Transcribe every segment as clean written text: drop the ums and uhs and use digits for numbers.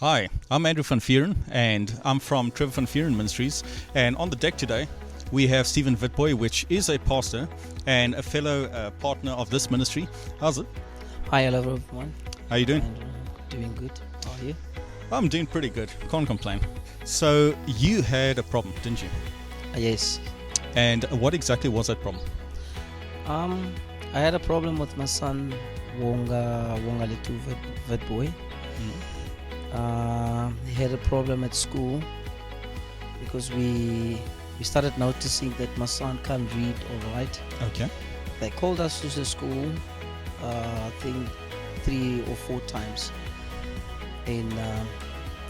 Hi, I'm Andrew van Vieren, and I'm from Trevor van Vieren Ministries. And on the deck today, we have Stephen Witboy, which is a pastor and a fellow partner of this ministry. How's it? Hi, hello everyone. How you doing? Doing good. How are you? I'm doing pretty good. Can't complain. So you had a problem, didn't you? Yes. And what exactly was that problem? I had a problem with my son, Wonga Letu Witboy. He had a problem at school because we started noticing that my son can't read or write. Okay. They called us to the school, I think 3 or 4 times, and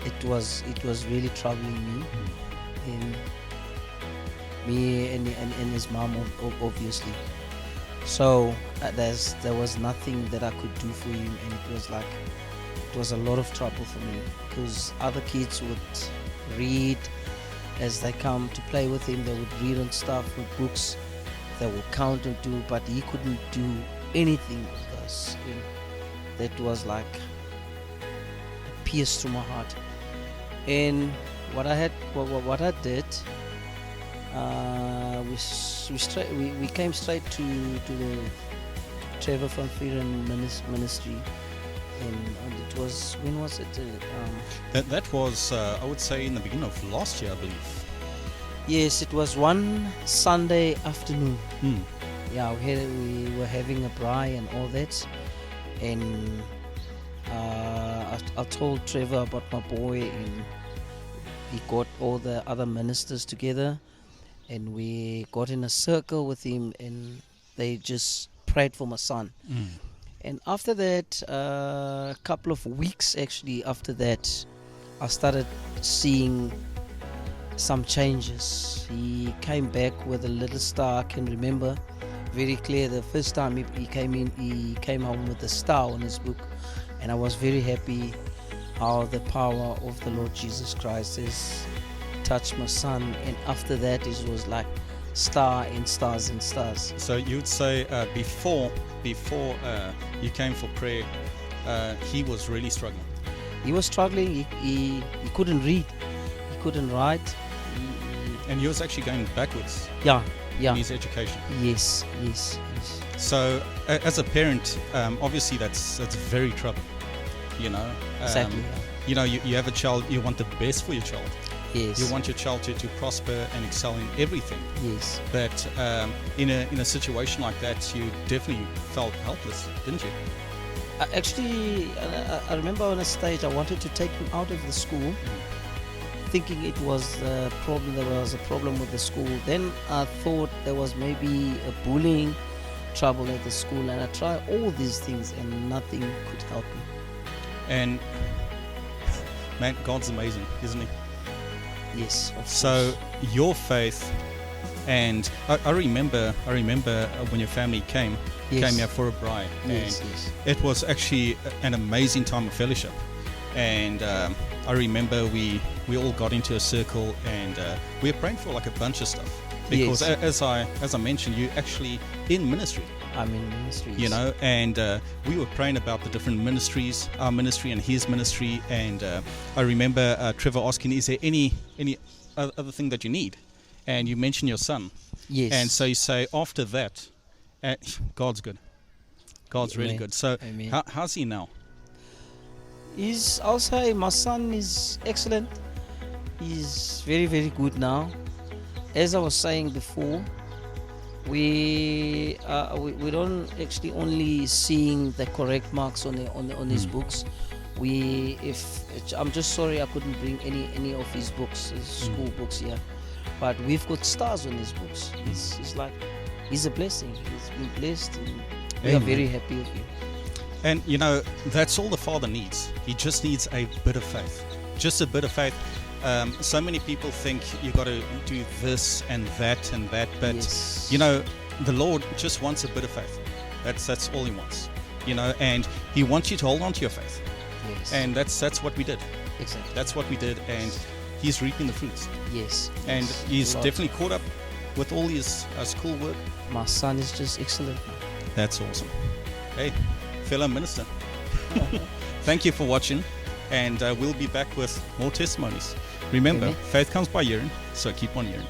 it was really troubling me, and me and his mom obviously. So there was nothing that I could do for him, and it was a lot of trouble for me because other kids would read as they come to play with him. They would read on stuff with books, they would count and do, but he couldn't do anything with us. And that was like a pierce to my heart. And what I did, we came straight to the Trevor van Vieren ministry. And it was, when was it? That was, I would say, in the beginning of last year, I believe. Yes, it was one Sunday afternoon. Mm. Yeah, we were having a braai and all that, and I told Trevor about my boy, and he got all the other ministers together, and we got in a circle with him, and they just prayed for my son. Mm. And after that, a couple of weeks actually after that, I started seeing some changes. He came back with a little star. I can remember very clear the first time he came home with a star on his book, and I was very happy how the power of the Lord Jesus Christ has touched my son. And after that, it was like star and stars and stars. So you would say before you came for prayer, he was really struggling. He was struggling. He couldn't read. He couldn't write. And he was actually going backwards Yeah. in his education. Yes. So as a parent, obviously that's very troubling. You know. Exactly. You know, you have a child. You want the best for your child. Yes. You want your child to prosper and excel in everything. Yes. But in a situation like that, you definitely felt helpless, didn't you? Actually, I remember on a stage I wanted to take him out of the school, thinking it was a problem. There was a problem with the school. Then I thought there was maybe a bullying trouble at the school, and I tried all these things, and nothing could help me. And man, God's amazing, isn't He? Yes. So your faith, and I remember when your family came here for a braai, Yes. it was actually an amazing time of fellowship. And I remember we all got into a circle, and we were praying for like a bunch of stuff, because Yes. as I mentioned, you actually in ministry. I'm in ministry. You know, and we were praying about the different ministries, our ministry and his ministry. And I remember Trevor asking, is there any other thing that you need? And you mentioned your son. Yes. And so you say, after that, God's good. God's really Amen. good. So Amen. how's he now? I'll say my son is excellent. He's very, very good now. As I was saying before, we don't actually only seeing the correct marks on his books. I'm just sorry I couldn't bring any of his books, his school books here, but we've got stars on his books. He's a blessing. He's been blessed, and we are very happy with him. And you know, that's all the Father needs. He just needs a bit of faith, just a bit of faith. So many people think you got to do this and that, but Yes. you know, the Lord just wants a bit of faith. That's all He wants. You know, and He wants you to hold on to your faith. Yes. And that's what we did. Exactly. That's what we did, and He's reaping the fruits. Yes. And Yes. He's Lord. definitely caught up with all his schoolwork. My son is just excellent. That's awesome. Hey, fellow minister, thank you for watching. and we'll be back with more testimonies. Remember, Amen. faith comes by hearing, so keep on hearing.